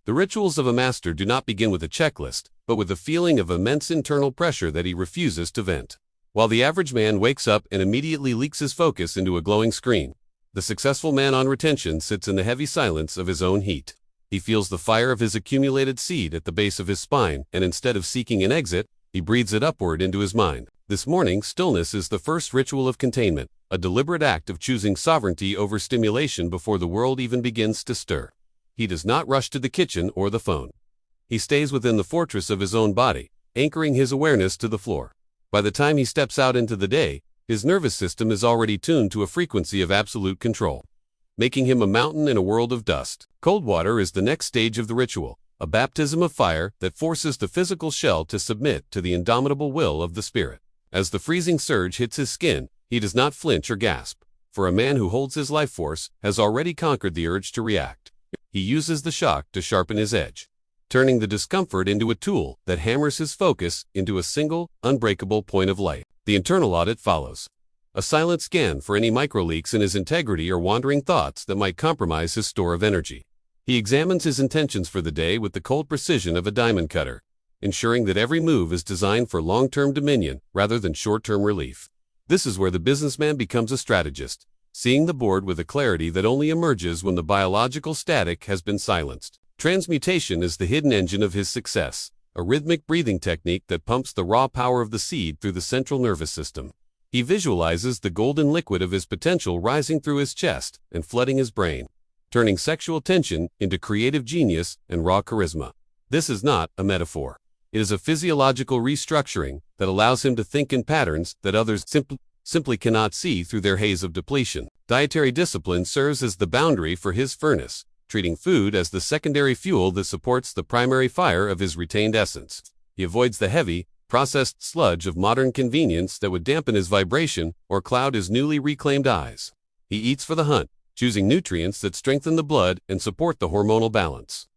The rituals of a master do not begin with a checklist, but with a feeling of immense internal pressure that he refuses to vent. While the average man wakes up and immediately leaks his focus into a glowing screen, the successful man on retention sits in the heavy silence of his own heat. He feels the fire of his accumulated seed at the base of his spine, and instead of seeking an exit, he breathes it upward into his mind. This morning, stillness is the first ritual of containment, a deliberate act of choosing sovereignty over stimulation before the world even begins to stir. He does not rush to the kitchen or the phone. He stays within the fortress of his own body, anchoring his awareness to the floor. By the time he steps out into the day, his nervous system is already tuned to a frequency of absolute control, making him a mountain in a world of dust. Cold water is the next stage of the ritual, a baptism of fire that forces the physical shell to submit to the indomitable will of the spirit. As the freezing surge hits his skin, he does not flinch or gasp, for a man who holds his life force has already conquered the urge to react. He uses the shock to sharpen his edge, turning the discomfort into a tool that hammers his focus into a single, unbreakable point of light. The internal audit follows, a silent scan for any microleaks in his integrity or wandering thoughts that might compromise his store of energy. He examines his intentions for the day with the cold precision of a diamond cutter, ensuring that every move is designed for long-term dominion rather than short-term relief. This is where the businessman becomes a strategist, seeing the board with a clarity that only emerges when the biological static has been silenced. Transmutation is the hidden engine of his success, a rhythmic breathing technique that pumps the raw power of the seed through the central nervous system. He visualizes the golden liquid of his potential rising through his chest and flooding his brain, turning sexual tension into creative genius and raw charisma. This is not a metaphor. It is a physiological restructuring that allows him to think in patterns that others simply cannot see through their haze of depletion. Dietary discipline serves as the boundary for his furnace, treating food as the secondary fuel that supports the primary fire of his retained essence. He avoids the heavy, processed sludge of modern convenience that would dampen his vibration or cloud his newly reclaimed eyes. He eats for the hunt, choosing nutrients that strengthen the blood and support the hormonal balance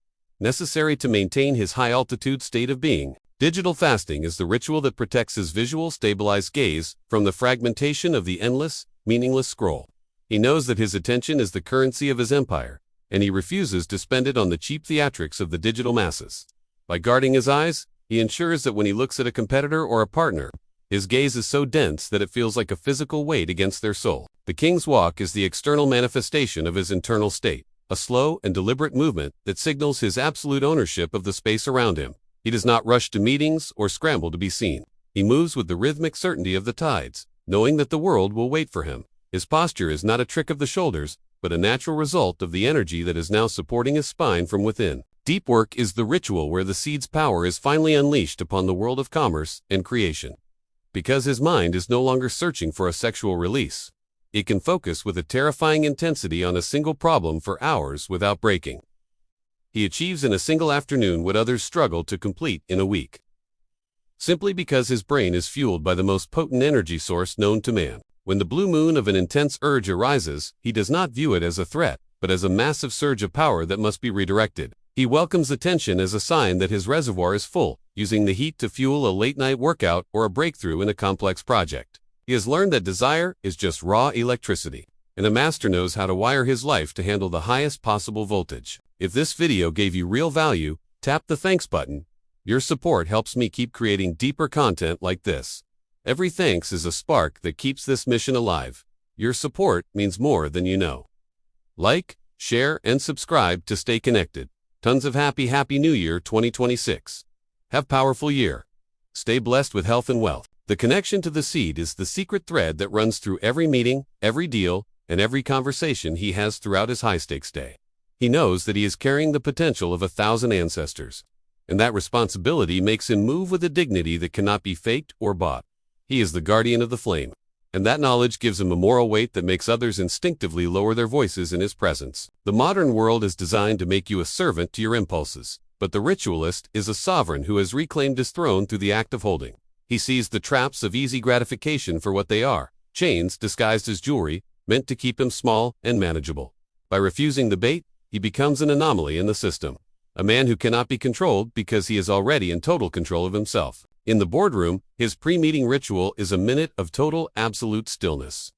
necessary to maintain his high-altitude state of being. Digital fasting is the ritual that protects his visual, stabilized gaze from the fragmentation of the endless, meaningless scroll. He knows that his attention is the currency of his empire, and he refuses to spend it on the cheap theatrics of the digital masses. By guarding his eyes, he ensures that when he looks at a competitor or a partner, his gaze is so dense that it feels like a physical weight against their soul. The king's walk is the external manifestation of his internal state, a slow and deliberate movement that signals his absolute ownership of the space around him. He does not rush to meetings or scramble to be seen. He moves with the rhythmic certainty of the tides, knowing that the world will wait for him. His posture is not a trick of the shoulders, but a natural result of the energy that is now supporting his spine from within. Deep work is the ritual where the seed's power is finally unleashed upon the world of commerce and creation. Because his mind is no longer searching for a sexual release, it can focus with a terrifying intensity on a single problem for hours without breaking. He achieves in a single afternoon what others struggle to complete in a week, simply because his brain is fueled by the most potent energy source known to man. When the blue moon of an intense urge arises, he does not view it as a threat, but as a massive surge of power that must be redirected. He welcomes the tension as a sign that his reservoir is full, using the heat to fuel a late-night workout or a breakthrough in a complex project. He has learned that desire is just raw electricity, and a master knows how to wire his life to handle the highest possible voltage. If this video gave you real value, tap the thanks button. Your support helps me keep creating deeper content like this. Every thanks is a spark that keeps this mission alive. Your support means more than you know. Like, share, and subscribe to stay connected. Tons of happy New Year 2026. Have powerful year. Stay blessed with health and wealth. The connection to the seed is the secret thread that runs through every meeting, every deal, and every conversation he has throughout his high-stakes day. He knows that he is carrying the potential of 1,000 ancestors, and that responsibility makes him move with a dignity that cannot be faked or bought. He is the guardian of the flame, and that knowledge gives him a moral weight that makes others instinctively lower their voices in his presence. The modern world is designed to make you a servant to your impulses, but the ritualist is a sovereign who has reclaimed his throne through the act of holding. He sees the traps of easy gratification for what they are, chains disguised as jewelry, meant to keep him small and manageable. By refusing the bait, he becomes an anomaly in the system, a man who cannot be controlled because he is already in total control of himself. In the boardroom, his pre-meeting ritual is a minute of total absolute stillness,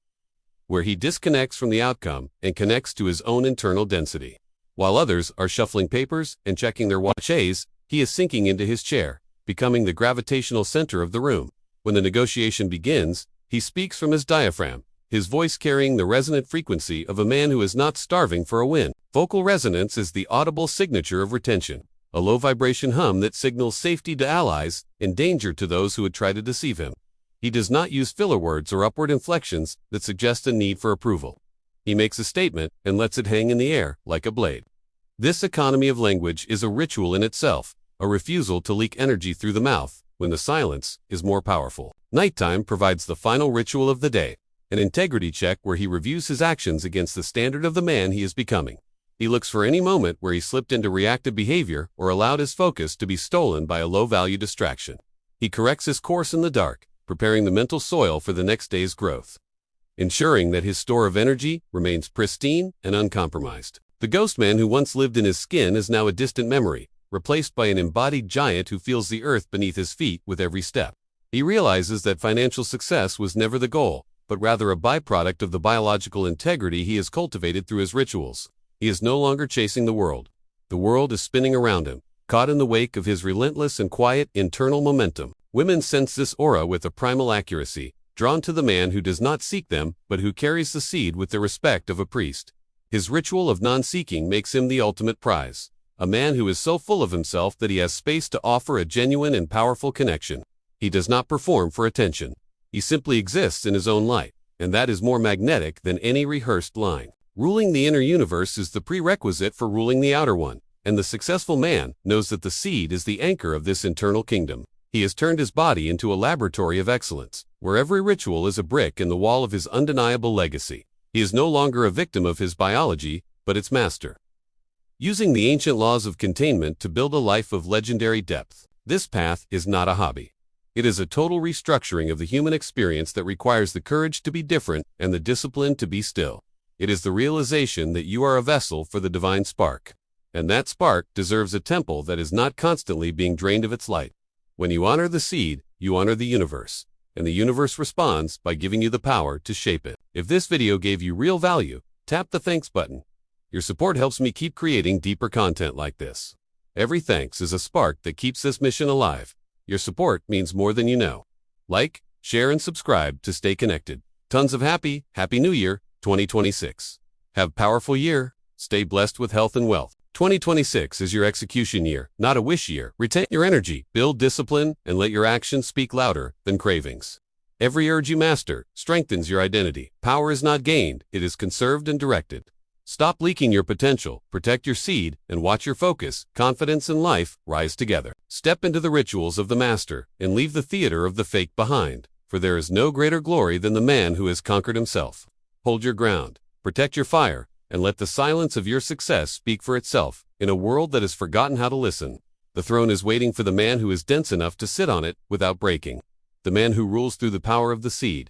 where he disconnects from the outcome and connects to his own internal density. While others are shuffling papers and checking their watches, he is sinking into his chair, becoming the gravitational center of the room. When the negotiation begins, he speaks from his diaphragm, his voice carrying the resonant frequency of a man who is not starving for a win. Vocal resonance is the audible signature of retention, a low-vibration hum that signals safety to allies and danger to those who would try to deceive him. He does not use filler words or upward inflections that suggest a need for approval. He makes a statement and lets it hang in the air like a blade. This economy of language is a ritual in itself, a refusal to leak energy through the mouth when the silence is more powerful. Nighttime provides the final ritual of the day, an integrity check where he reviews his actions against the standard of the man he is becoming. He looks for any moment where he slipped into reactive behavior or allowed his focus to be stolen by a low-value distraction. He corrects his course in the dark, preparing the mental soil for the next day's growth, ensuring that his store of energy remains pristine and uncompromised. The ghost man who once lived in his skin is now a distant memory, replaced by an embodied giant who feels the earth beneath his feet with every step. He realizes that financial success was never the goal, but rather a byproduct of the biological integrity he has cultivated through his rituals. He is no longer chasing the world. The world is spinning around him, caught in the wake of his relentless and quiet internal momentum. Women sense this aura with a primal accuracy, drawn to the man who does not seek them, but who carries the seed with the respect of a priest. His ritual of non-seeking makes him the ultimate prize, a man who is so full of himself that he has space to offer a genuine and powerful connection. He does not perform for attention. He simply exists in his own light, and that is more magnetic than any rehearsed line. Ruling the inner universe is the prerequisite for ruling the outer one, and the successful man knows that the seed is the anchor of this internal kingdom. He has turned his body into a laboratory of excellence, where every ritual is a brick in the wall of his undeniable legacy. He is no longer a victim of his biology, but its master. Using the ancient laws of containment to build a life of legendary depth. This path is not a hobby. It is a total restructuring of the human experience that requires the courage to be different and the discipline to be still. It is the realization that you are a vessel for the divine spark, and that spark deserves a temple that is not constantly being drained of its light. When you honor the seed, you honor the universe, and the universe responds by giving you the power to shape it. If this video gave you real value, tap the thanks button. Your support helps me keep creating deeper content like this. Every thanks is a spark that keeps this mission alive. Your support means more than you know. Like, share, and subscribe to stay connected. Tons of Happy New Year 2026. Have a powerful year. Stay blessed with health and wealth. 2026 is your execution year, not a wish year. Retain your energy, build discipline, and let your actions speak louder than cravings. Every urge you master strengthens your identity. Power is not gained, it is conserved and directed. Stop leaking your potential, protect your seed, and watch your focus, confidence, and life rise together. Step into the rituals of the master and leave the theater of the fake behind, for there is no greater glory than the man who has conquered himself. Hold your ground, protect your fire, and let the silence of your success speak for itself. In a world that has forgotten how to listen, the throne is waiting for the man who is dense enough to sit on it without breaking. The man who rules through the power of the seed.